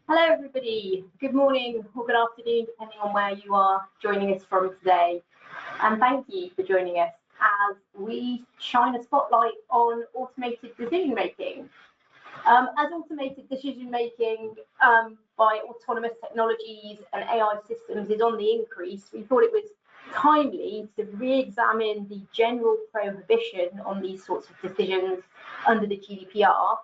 Hello, everybody. Good morning or good afternoon, depending on where you are joining us from today. And thank you for joining us as we shine a spotlight on automated decision-making. As automated decision-making by autonomous technologies and AI systems is on the increase, we thought it was timely to re-examine the general prohibition on these sorts of decisions under the GDPR,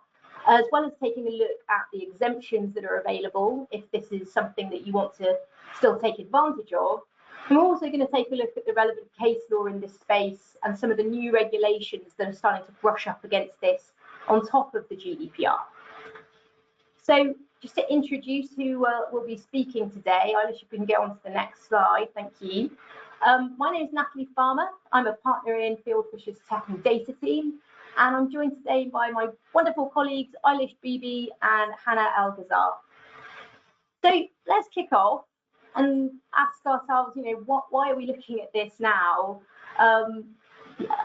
as well as taking a look at the exemptions that are available if this is something that you want to still take advantage of. And we're also going to take a look at the relevant case law in this space and some of the new regulations that are starting to brush up against this on top of the GDPR. So just to introduce who will be speaking today, Eilish, you can get on to the next slide, thank you. My name is Natalie Farmer. I'm a partner in Fieldfisher's Tech and Data team, and I'm joined today by my wonderful colleagues, Eilish Bibi and Hannah Al-Ghazal. So let's kick off and ask ourselves, why are we looking at this now?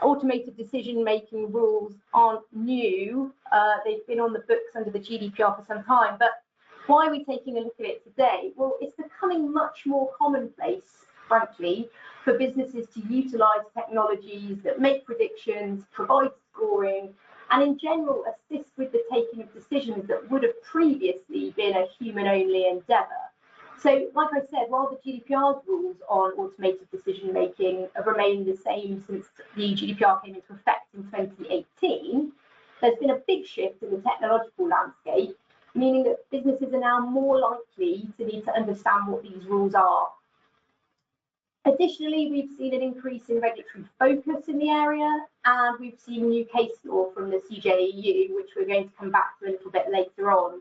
Automated decision-making rules aren't new. They've been on the books under the GDPR for some time, but why are we taking a look at it today? Well, it's becoming much more commonplace, frankly, for businesses to utilize technologies that make predictions, provide scoring, and in general assist with the taking of decisions that would have previously been a human-only endeavor. So, like I said, while the GDPR's rules on automated decision-making have remained the same since the GDPR came into effect in 2018, there's been a big shift in the technological landscape, meaning that businesses are now more likely to need to understand what these rules are. Additionally, we've seen an increase in regulatory focus in the area, and we've seen new case law from the CJEU, which we're going to come back to a little bit later on.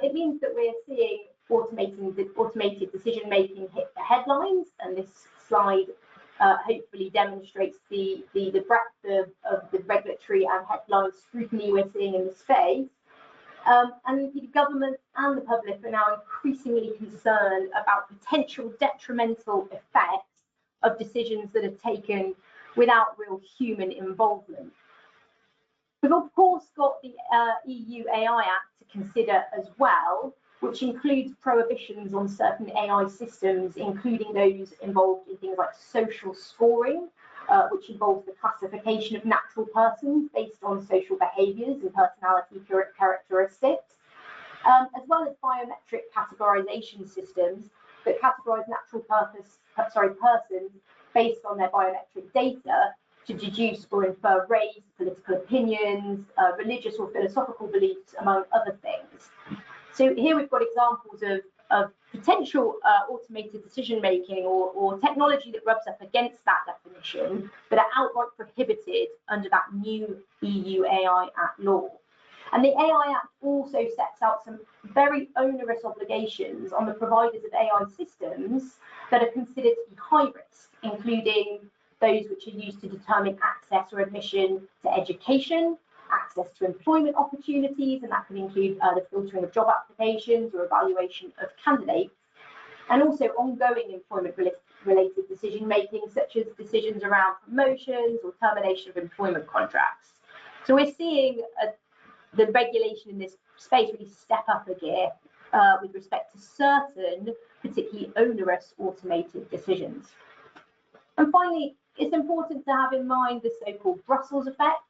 It means that we're seeing automated decision-making hit the headlines, and this slide hopefully demonstrates the breadth of the regulatory and headline scrutiny we're seeing in the space. And the government and the public are now increasingly concerned about potential detrimental effects of decisions that are taken without real human involvement. We've of course got the EU AI Act to consider as well, which includes prohibitions on certain AI systems, including those involved in things like social scoring, which involves the classification of natural persons based on social behaviours and personality characteristics, as well as biometric categorisation systems that categorise persons based on their biometric data to deduce or infer race, political opinions, religious or philosophical beliefs, among other things. So here we've got examples of potential automated decision-making or technology that rubs up against that definition, but are outright prohibited under that new EU AI Act law. And the AI Act also sets out some very onerous obligations on the providers of AI systems that are considered to be high risk, including those which are used to determine access or admission to education, access to employment opportunities, and that can include the filtering of job applications or evaluation of candidates, and also ongoing employment-related decision-making, such as decisions around promotions or termination of employment contracts. So we're seeing the regulation in this space really step up a gear with respect to certain particularly onerous automated decisions. And finally, it's important to have in mind the so-called Brussels effect.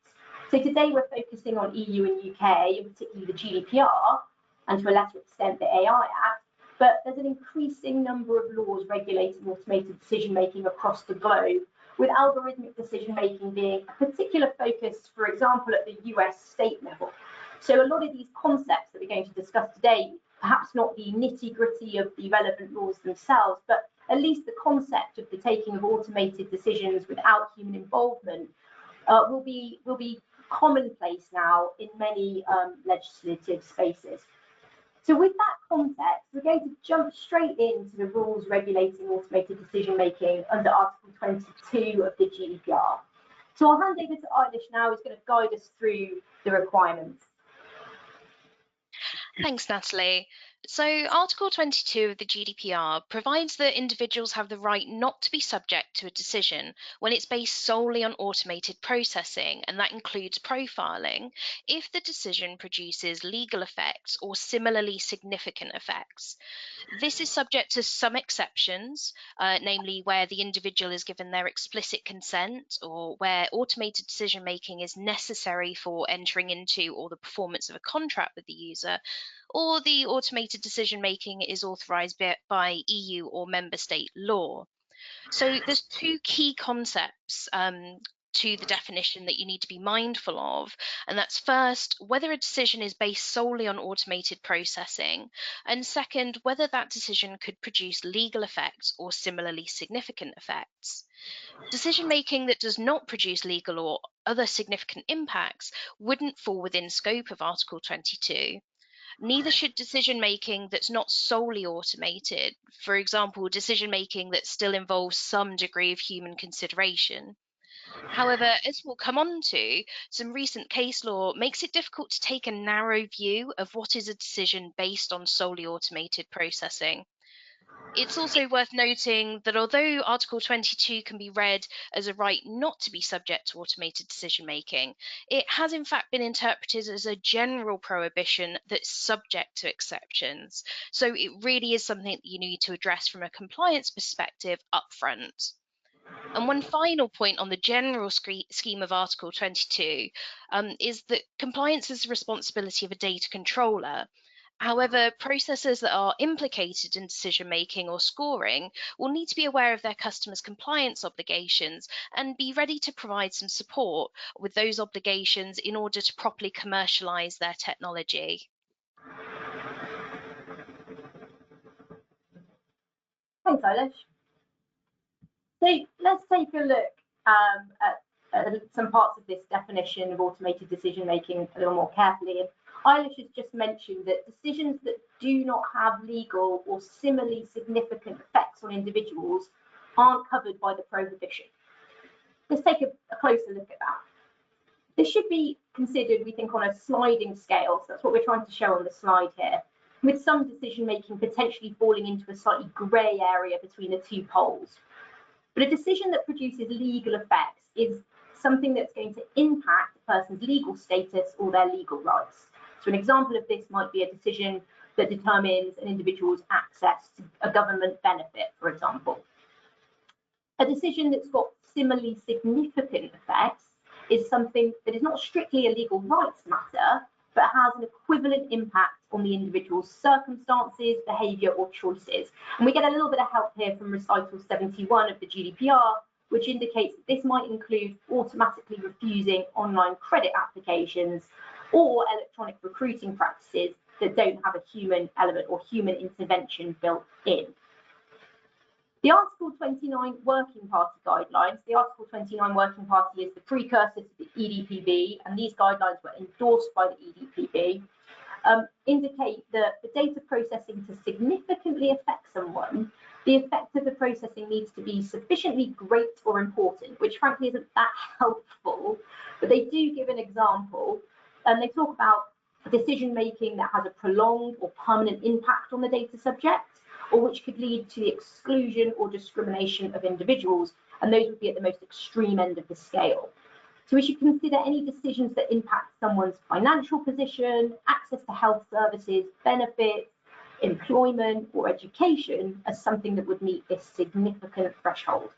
So today we're focusing on EU and UK, and particularly the GDPR, and to a lesser extent the AI Act, but there's an increasing number of laws regulating automated decision-making across the globe, with algorithmic decision-making being a particular focus, for example, at the US state level. So a lot of these concepts that we're going to discuss today, perhaps not the nitty-gritty of the relevant laws themselves, but at least the concept of the taking of automated decisions without human involvement will be commonplace now in many legislative spaces. So with that context, we're going to jump straight into the rules regulating automated decision-making under Article 22 of the GDPR. So I'll hand over to Eilish now, who's going to guide us through the requirements. Thanks, Natalie. So, Article 22 of the GDPR provides that individuals have the right not to be subject to a decision when it's based solely on automated processing, and that includes profiling, if the decision produces legal effects or similarly significant effects. This is subject to some exceptions, namely where the individual is given their explicit consent or where automated decision making is necessary for entering into or the performance of a contract with the user, or the automated decision making is authorized by EU or member state law. So there's two key concepts to the definition that you need to be mindful of. And that's first, whether a decision is based solely on automated processing. And second, whether that decision could produce legal effects or similarly significant effects. Decision making that does not produce legal or other significant impacts wouldn't fall within scope of Article 22. Neither should decision making that's not solely automated, for example, decision making that still involves some degree of human consideration. However, as we'll come on to, some recent case law makes it difficult to take a narrow view of what is a decision based on solely automated processing. It's also worth noting that although Article 22 can be read as a right not to be subject to automated decision making, it has in fact been interpreted as a general prohibition that's subject to exceptions. So it really is something that you need to address from a compliance perspective upfront. And one final point on the general scheme of Article 22 is that compliance is the responsibility of a data controller. However, processors that are implicated in decision making or scoring will need to be aware of their customers' compliance obligations and be ready to provide some support with those obligations in order to properly commercialize their technology. Thanks, Eilish. So let's take a look at some parts of this definition of automated decision making a little more carefully. And Eilish has just mentioned that decisions that do not have legal or similarly significant effects on individuals aren't covered by the prohibition. Let's take a closer look at that. This should be considered, we think, on a sliding scale. So that's what we're trying to show on the slide here, with some decision making potentially falling into a slightly grey area between the two poles. But a decision that produces legal effects is something that's going to impact a person's legal status or their legal rights. So an example of this might be a decision that determines an individual's access to a government benefit, for example. A decision that's got similarly significant effects is something that is not strictly a legal rights matter, but has an equivalent impact on the individual's circumstances, behaviour or choices. And we get a little bit of help here from recital 71 of the GDPR, which indicates that this might include automatically refusing online credit applications or electronic recruiting practices that don't have a human element or human intervention built in. The Article 29 Working Party Guidelines, the Article 29 Working Party is the precursor to the EDPB, and these guidelines were endorsed by the EDPB, indicate that for data processing to significantly affect someone, the effect of the processing needs to be sufficiently great or important, which frankly isn't that helpful, but they do give an example, and they talk about decision making that has a prolonged or permanent impact on the data subject, or which could lead to the exclusion or discrimination of individuals, and those would be at the most extreme end of the scale. So we should consider any decisions that impact someone's financial position, access to health services, benefits, employment or education as something that would meet this significant threshold.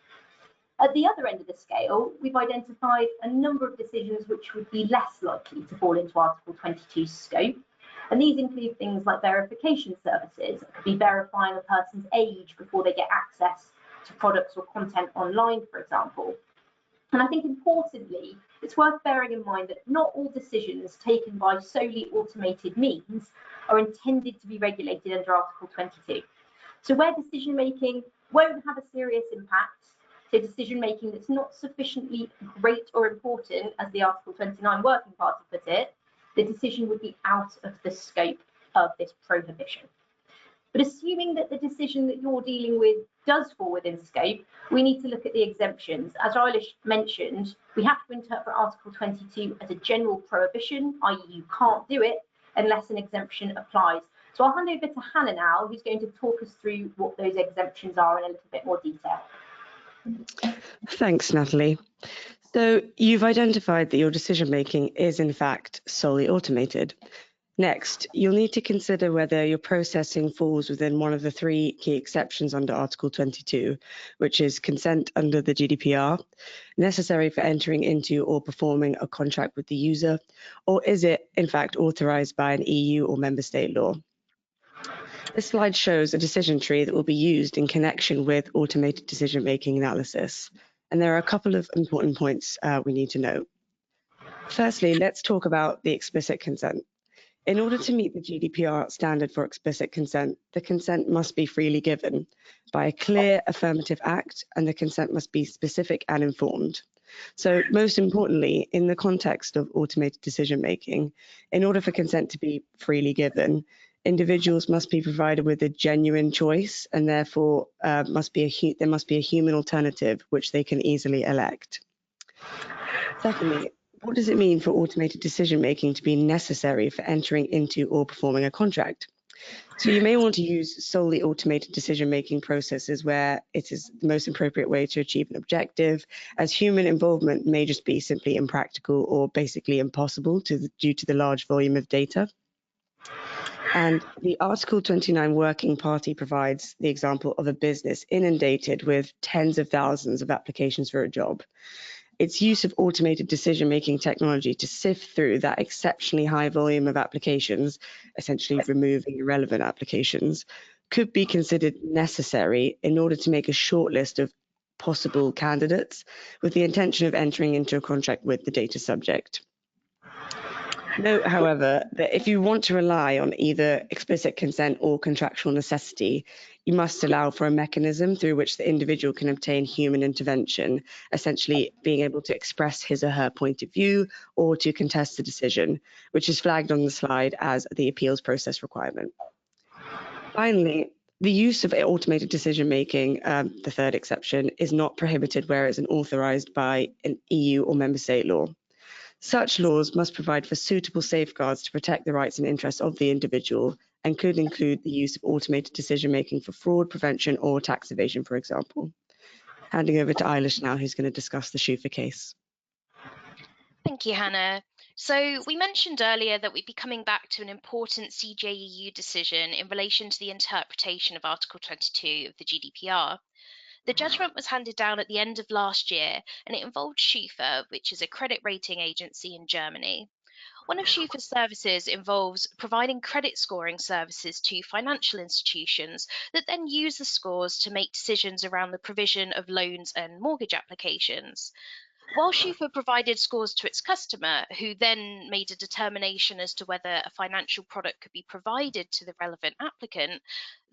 At the other end of the scale, we've identified a number of decisions which would be less likely to fall into Article 22's scope. And these include things like verification services. It could be verifying a person's age before they get access to products or content online, for example. And I think importantly, it's worth bearing in mind that not all decisions taken by solely automated means are intended to be regulated under Article 22. So where decision making won't have a serious impact, so decision making that's not sufficiently great or important, as the Article 29 Working Party put it, the decision would be out of the scope of this prohibition. But assuming that the decision that you're dealing with does fall within scope, we need to look at the exemptions. As Eilish mentioned, we have to interpret Article 22 as a general prohibition, i.e. you can't do it unless an exemption applies. So I'll hand over to Hannah now, who's going to talk us through what those exemptions are in a little bit more detail. Thanks, Natalie. So you've identified that your decision making is in fact solely automated. Next, you'll need to consider whether your processing falls within one of the three key exceptions under Article 22, which is consent under the GDPR, necessary for entering into or performing a contract with the user, or is it in fact authorized by an EU or member state law. This slide shows a decision tree that will be used in connection with automated decision-making analysis. And there are a couple of important points we need to note. Firstly, let's talk about the explicit consent. In order to meet the GDPR standard for explicit consent, the consent must be freely given by a clear affirmative act, and the consent must be specific and informed. So most importantly, in the context of automated decision-making, in order for consent to be freely given, individuals must be provided with a genuine choice, and therefore there must be a human alternative which they can easily elect. Secondly, what does it mean for automated decision-making to be necessary for entering into or performing a contract? So you may want to use solely automated decision-making processes where it is the most appropriate way to achieve an objective, as human involvement may just be simply impractical or basically impossible due to the large volume of data. And the Article 29 Working Party provides the example of a business inundated with tens of thousands of applications for a job. Its use of automated decision-making technology to sift through that exceptionally high volume of applications, essentially removing irrelevant applications, could be considered necessary in order to make a short list of possible candidates with the intention of entering into a contract with the data subject. Note, however, that if you want to rely on either explicit consent or contractual necessity, you must allow for a mechanism through which the individual can obtain human intervention, essentially being able to express his or her point of view or to contest the decision, which is flagged on the slide as the appeals process requirement. Finally, the use of automated decision-making, the third exception, is not prohibited where it's authorized by an EU or member state law. Such laws must provide for suitable safeguards to protect the rights and interests of the individual and could include the use of automated decision-making for fraud prevention or tax evasion, for example. Handing over to Eilish now, who's going to discuss the Schufa case. Thank you, Hannah. So we mentioned earlier that we'd be coming back to an important CJEU decision in relation to the interpretation of Article 22 of the GDPR. The judgment was handed down at the end of last year, and it involved Schufa, which is a credit rating agency in Germany. One of Schufa's services involves providing credit scoring services to financial institutions that then use the scores to make decisions around the provision of loans and mortgage applications. While Schufa provided scores to its customer, who then made a determination as to whether a financial product could be provided to the relevant applicant,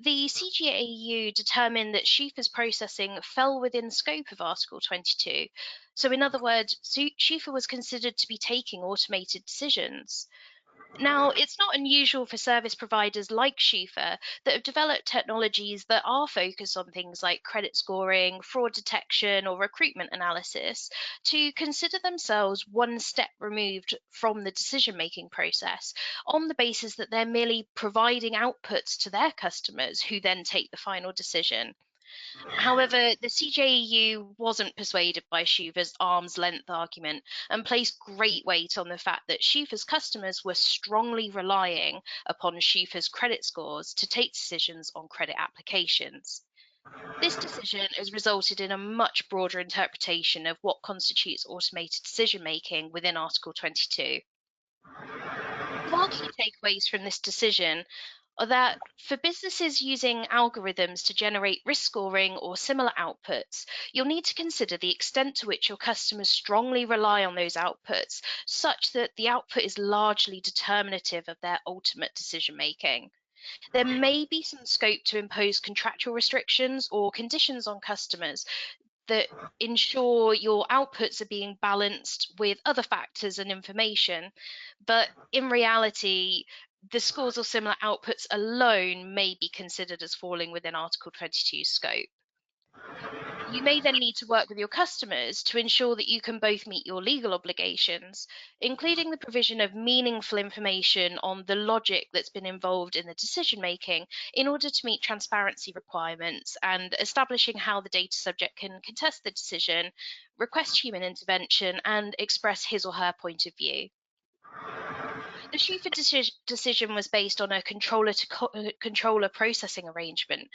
the CJEU determined that Schufa's processing fell within scope of Article 22. So in other words, Schufa was considered to be taking automated decisions. Now, it's not unusual for service providers like Schufa that have developed technologies that are focused on things like credit scoring, fraud detection, or recruitment analysis to consider themselves one step removed from the decision-making process on the basis that they're merely providing outputs to their customers who then take the final decision. However, the CJEU wasn't persuaded by Schufa's arm's length argument and placed great weight on the fact that Schufa's customers were strongly relying upon Schufa's credit scores to take decisions on credit applications. This decision has resulted in a much broader interpretation of what constitutes automated decision-making within Article 22. Our key takeaways from this decision are that for businesses using algorithms to generate risk scoring or similar outputs, you'll need to consider the extent to which your customers strongly rely on those outputs, such that the output is largely determinative of their ultimate decision making. There may be some scope to impose contractual restrictions or conditions on customers that ensure your outputs are being balanced with other factors and information. But in reality, the scores or similar outputs alone may be considered as falling within Article 22 scope. You may then need to work with your customers to ensure that you can both meet your legal obligations, including the provision of meaningful information on the logic that's been involved in the decision making in order to meet transparency requirements, and establishing how the data subject can contest the decision, request human intervention, and express his or her point of view. The Schufa decision was based on a controller processing arrangement.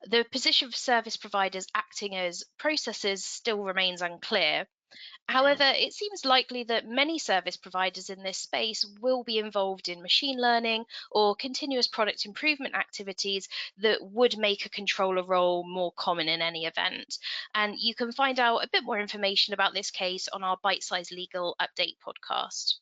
The position of service providers acting as processors still remains unclear. However, it seems likely that many service providers in this space will be involved in machine learning or continuous product improvement activities that would make a controller role more common in any event. And you can find out a bit more information about this case on our Bite Size Legal Update podcast.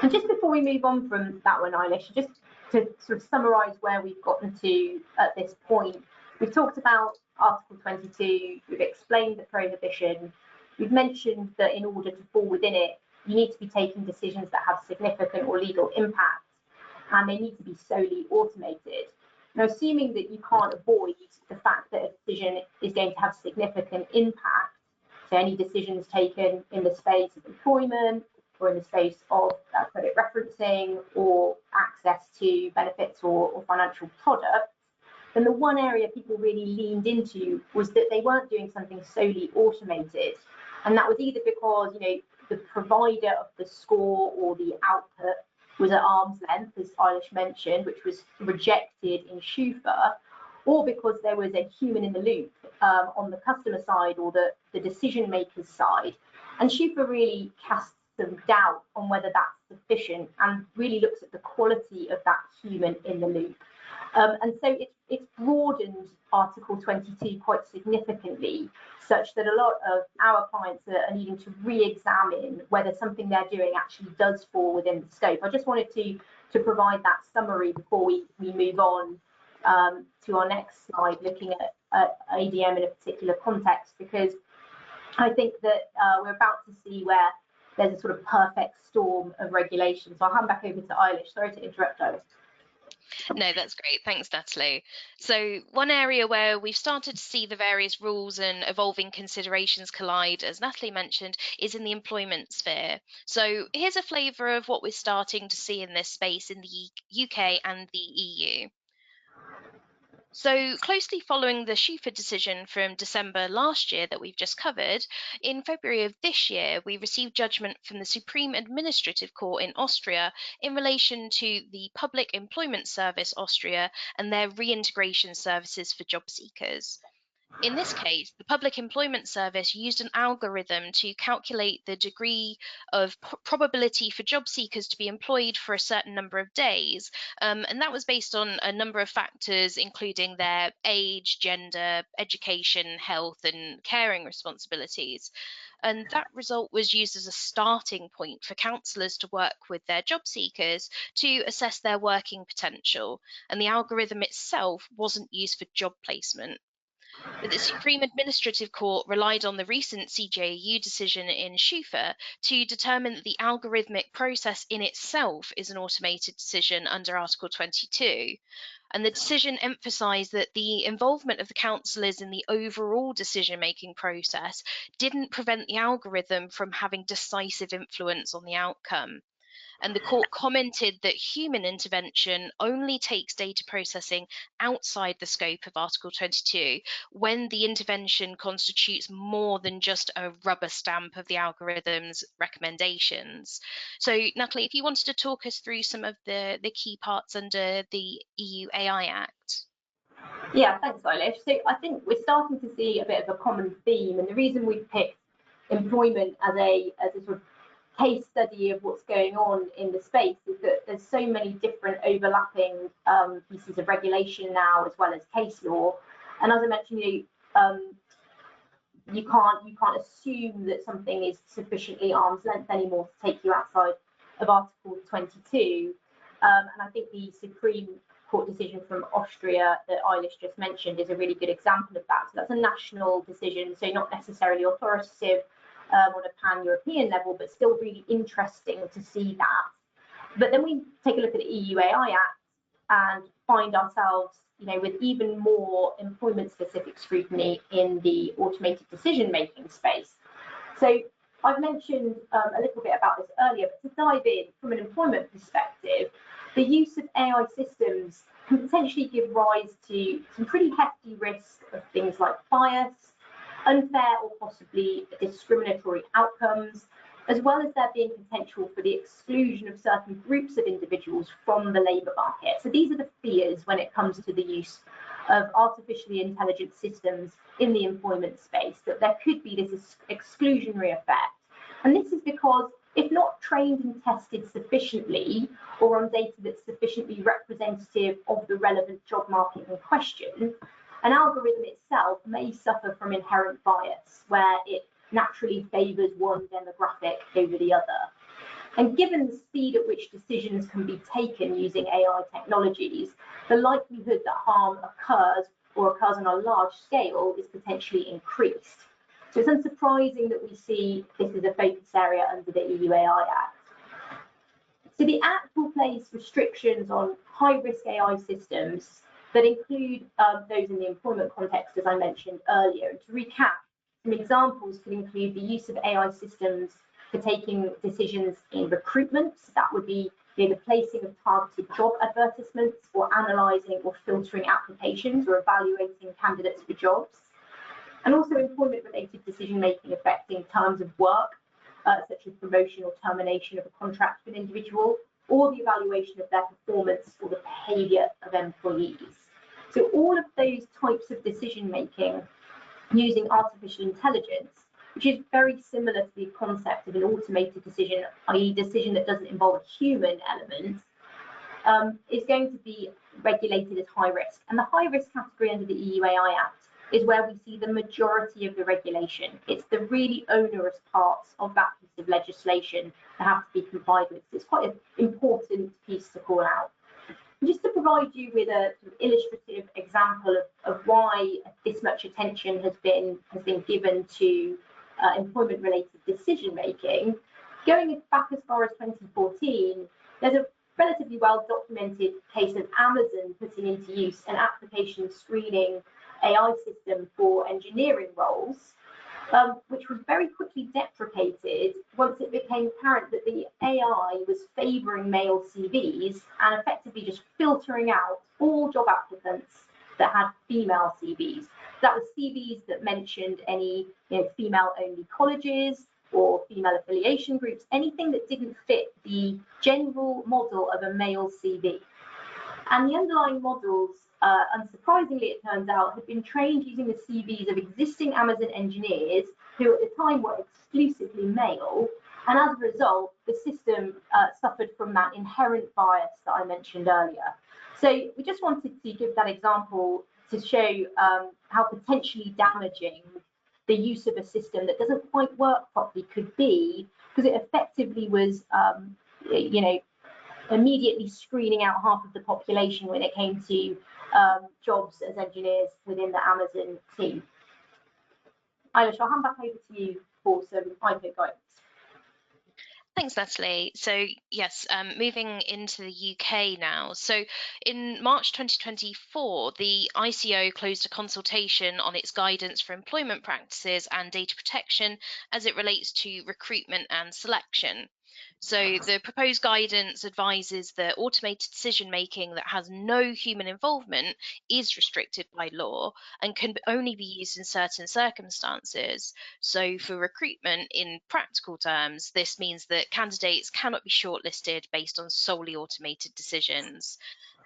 And just before we move on from that one, Eilish, just to sort of summarise where we've gotten to at this point, we've talked about Article 22, we've explained the prohibition, we've mentioned that in order to fall within it, you need to be taking decisions that have significant or legal impact, and they need to be solely automated. Now, assuming that you can't avoid the fact that a decision is going to have significant impact, so any decisions taken in the space of employment, or in the space of credit referencing or access to benefits or financial products, then the one area people really leaned into was that they weren't doing something solely automated. And that was either because, the provider of the score or the output was at arm's length, as Eilish mentioned, which was rejected in Schufa, or because there was a human in the loop on the customer side or the decision maker's side. And Schufa really casts some doubt on whether that's sufficient and really looks at the quality of that human in the loop. And so it's broadened Article 22 quite significantly, such that a lot of our clients are needing to re-examine whether something they're doing actually does fall within the scope. I just wanted to provide that summary before we move on to our next slide, looking at ADM in a particular context, because I think that we're about to see where there's a sort of perfect storm of regulation. So I'll hand back over to Eilish. Sorry to interrupt, Eilish. No, that's great. Thanks, Natalie. So one area where we've started to see the various rules and evolving considerations collide, as Natalie mentioned, is in the employment sphere. So here's a flavour of what we're starting to see in this space in the UK and the EU. So closely following the Schufa decision from December last year that we've just covered, in February of this year, we received judgment from the Supreme Administrative Court in Austria in relation to the Public Employment Service Austria and their reintegration services for job seekers. In this case, the Public Employment Service used an algorithm to calculate the degree of probability for job seekers to be employed for a certain number of days, and that was based on a number of factors, including their age, gender, education, health, and caring responsibilities. And that result was used as a starting point for counsellors to work with their job seekers to assess their working potential, and the algorithm itself wasn't used for job placement. But the Supreme Administrative Court relied on the recent CJEU decision in Schufa to determine that the algorithmic process in itself is an automated decision under Article 22. And the decision emphasised that the involvement of the counsellors in the overall decision-making process didn't prevent the algorithm from having decisive influence on the outcome. And the court commented that human intervention only takes data processing outside the scope of Article 22 when the intervention constitutes more than just a rubber stamp of the algorithm's recommendations. So, Natalie, if you wanted to talk us through some of the key parts under the EU AI Act. Yeah, thanks, Eilish. So I think we're starting to see a bit of a common theme, and the reason we've picked employment as a sort of case study of what's going on in the space is that there's so many different overlapping pieces of regulation now, as well as case law. And as I mentioned, you can't assume that something is sufficiently arm's length anymore to take you outside of Article 22. And I think the Supreme Court decision from Austria that Eilish just mentioned is a really good example of that. So that's a national decision, so not necessarily authoritative on a pan-European level, but still really interesting to see that. But then we take a look at the EU AI Act, and find ourselves, with even more employment-specific scrutiny in the automated decision-making space. So I've mentioned a little bit about this earlier, but to dive in from an employment perspective, the use of AI systems can potentially give rise to some pretty hefty risks of things like bias, unfair or possibly discriminatory outcomes, as well as there being potential for the exclusion of certain groups of individuals from the labour market. So these are the fears when it comes to the use of artificially intelligent systems in the employment space, that there could be this exclusionary effect. And this is because if not trained and tested sufficiently, or on data that's sufficiently representative of the relevant job market in question, an algorithm itself may suffer from inherent bias, where it naturally favours one demographic over the other. And given the speed at which decisions can be taken using AI technologies, the likelihood that harm occurs or occurs on a large scale is potentially increased. So it's unsurprising that we see this as a focus area under the EU AI Act. So the Act will place restrictions on high-risk AI systems that include those in the employment context, as I mentioned earlier. And to recap, some examples could include the use of AI systems for taking decisions in recruitment. So that would be the placing of targeted job advertisements, or analysing or filtering applications, or evaluating candidates for jobs. And also employment-related decision-making affecting terms of work, such as promotion or termination of a contract with an individual, or the evaluation of their performance or the behaviour of employees. So all of those types of decision-making using artificial intelligence, which is very similar to the concept of an automated decision, i.e. decision that doesn't involve a human element, is going to be regulated as high risk. And the high risk category under the EU AI Act is where we see the majority of the regulation. It's the really onerous parts of that piece of legislation that have to be complied with. So it's quite an important piece to call out. And just to provide you with a sort of illustrative example of why this much attention has been given to employment-related decision-making, going back as far as 2014, there's a relatively well-documented case of Amazon putting into use an application screening AI system for engineering roles, which was very quickly deprecated once it became apparent that the AI was favouring male CVs and effectively just filtering out all job applicants that had female CVs. That was CVs that mentioned any female-only colleges or female affiliation groups, anything that didn't fit the general model of a male CV. And the underlying models, unsurprisingly, it turns out, had been trained using the CVs of existing Amazon engineers who at the time were exclusively male. And as a result, the system suffered from that inherent bias that I mentioned earlier. So we just wanted to give that example to show how potentially damaging the use of a system that doesn't quite work properly could be, because it effectively was, immediately screening out half of the population when it came to jobs as engineers within the Amazon team. Eilish, I'll hand back over to you for some IPO guidance. Thanks, Natalie. So yes, moving into the UK now. So in March 2024, the ICO closed a consultation on its guidance for employment practices and data protection as it relates to recruitment and selection. So the proposed guidance advises that automated decision-making that has no human involvement is restricted by law and can only be used in certain circumstances. So for recruitment, in practical terms, this means that candidates cannot be shortlisted based on solely automated decisions.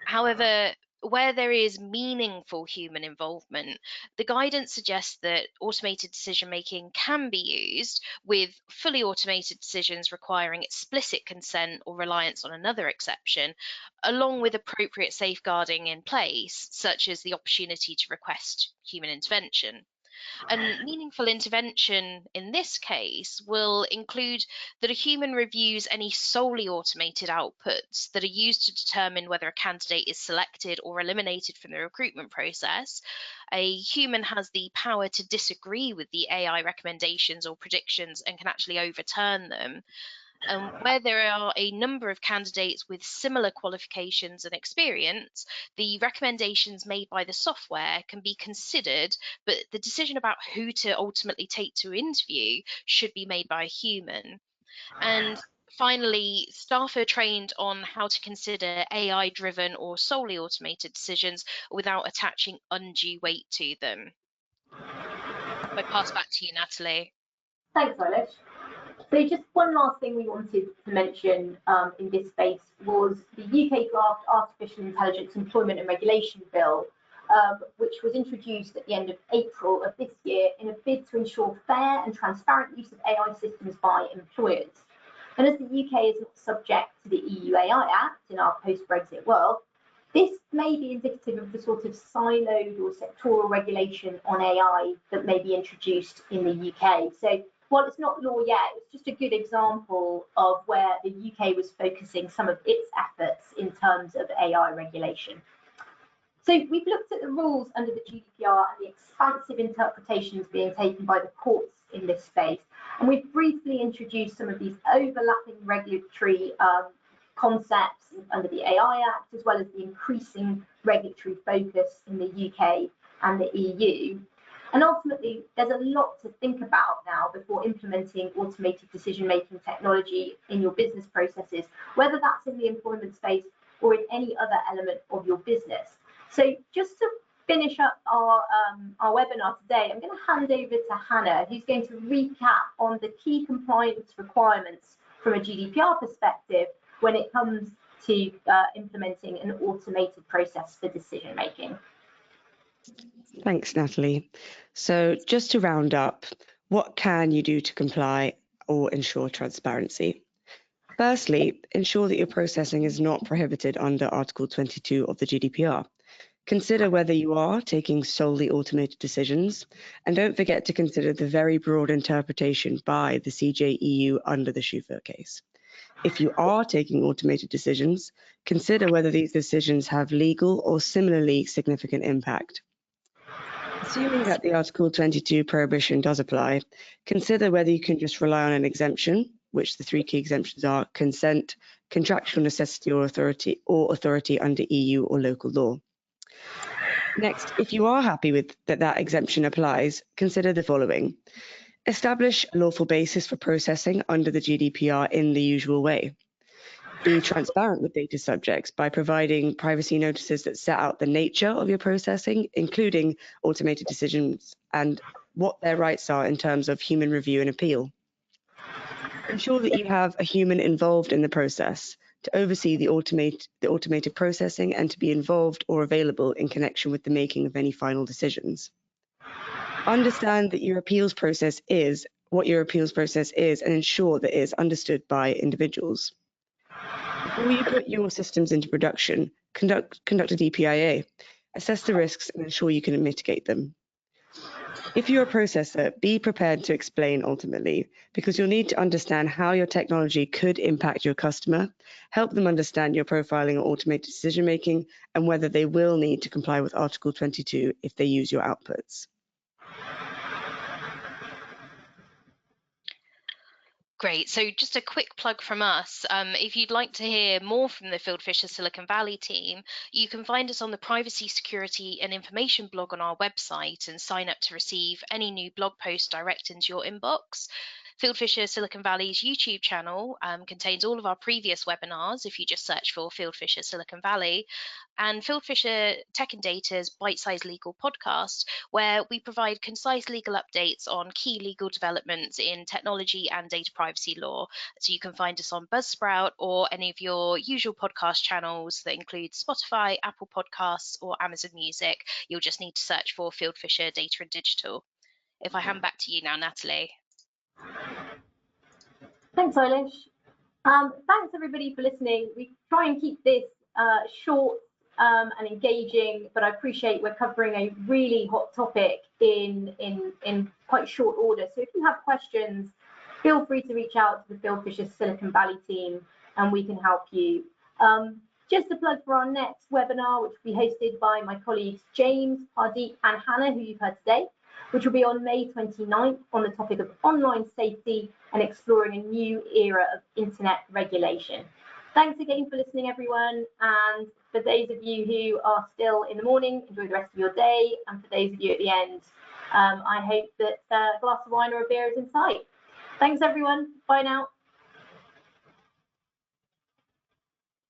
However, where there is meaningful human involvement, the guidance suggests that automated decision making can be used, with fully automated decisions requiring explicit consent or reliance on another exception, along with appropriate safeguarding in place, such as the opportunity to request human intervention. And meaningful intervention in this case will include that a human reviews any solely automated outputs that are used to determine whether a candidate is selected or eliminated from the recruitment process. A human has the power to disagree with the AI recommendations or predictions and can actually overturn them. Where there are a number of candidates with similar qualifications and experience, the recommendations made by the software can be considered, but the decision about who to ultimately take to interview should be made by a human. And finally, staff are trained on how to consider AI-driven or solely automated decisions without attaching undue weight to them. I pass back to you, Natalie. Thanks, Eilish. So just one last thing we wanted to mention in this space was the UK draft Artificial Intelligence Employment and Regulation Bill, which was introduced at the end of April of this year in a bid to ensure fair and transparent use of AI systems by employers. And as the UK is not subject to the EU AI Act in our post-Brexit world, this may be indicative of the sort of siloed or sectoral regulation on AI that may be introduced in the UK. So while it's not law yet, it's just a good example of where the UK was focusing some of its efforts in terms of AI regulation. So we've looked at the rules under the GDPR and the expansive interpretations being taken by the courts in this space. And we've briefly introduced some of these overlapping regulatory concepts under the AI Act, as well as the increasing regulatory focus in the UK and the EU. And ultimately, there's a lot to think about now before implementing automated decision-making technology in your business processes, whether that's in the employment space or in any other element of your business. So just to finish up our webinar today, I'm going to hand over to Hannah, who's going to recap on the key compliance requirements from a GDPR perspective when it comes to implementing an automated process for decision-making. Thanks, Natalie. So just to round up, what can you do to comply or ensure transparency? Firstly, ensure that your processing is not prohibited under Article 22 of the GDPR. Consider whether you are taking solely automated decisions, and don't forget to consider the very broad interpretation by the CJEU under the Schufa case. If you are taking automated decisions, consider whether these decisions have legal or similarly significant impact. Assuming that the Article 22 prohibition does apply, consider whether you can just rely on an exemption, which the three key exemptions are consent, contractual necessity or authority under EU or local law. Next, if you are happy with that exemption applies, consider the following. Establish a lawful basis for processing under the GDPR in the usual way. Be transparent with data subjects by providing privacy notices that set out the nature of your processing, including automated decisions and what their rights are in terms of human review and appeal. Ensure that you have a human involved in the process to oversee the automated processing and to be involved or available in connection with the making of any final decisions. Understand that your appeals process is what your appeals process is and ensure that it is understood by individuals. Before you put your systems into production, conduct a DPIA, assess the risks and ensure you can mitigate them. If you're a processor, be prepared to explain ultimately, because you'll need to understand how your technology could impact your customer, help them understand your profiling or automated decision-making, and whether they will need to comply with Article 22 if they use your outputs. Great. So just a quick plug from us. If you'd like to hear more from the Fieldfisher Silicon Valley team, you can find us on the Privacy, Security and Information blog on our website and sign up to receive any new blog posts direct into your inbox. Fieldfisher Silicon Valley's YouTube channel contains all of our previous webinars if you just search for Fieldfisher Silicon Valley, and Fieldfisher Tech and Data's Bite-Sized Legal podcast, where we provide concise legal updates on key legal developments in technology and data privacy law. So you can find us on Buzzsprout or any of your usual podcast channels that include Spotify, Apple Podcasts, or Amazon Music. You'll just need to search for Fieldfisher Data and Digital. If I hand back to you now, Natalie. Thanks, Eilish. Thanks everybody for listening. We try and keep this short and engaging, but I appreciate we're covering a really hot topic in quite short order. So if you have questions, feel free to reach out to the Fieldfisher Silicon Valley team and we can help you. Just a plug for our next webinar, which will be hosted by my colleagues James, Hardeep and Hannah, who you've heard today. which will be on May 29th on the topic of online safety and exploring a new era of internet regulation. Thanks again for listening, everyone. And for those of you who are still in the morning, enjoy the rest of your day. And for those of you at the end, I hope that a glass of wine or a beer is in sight. Thanks, everyone. Bye now.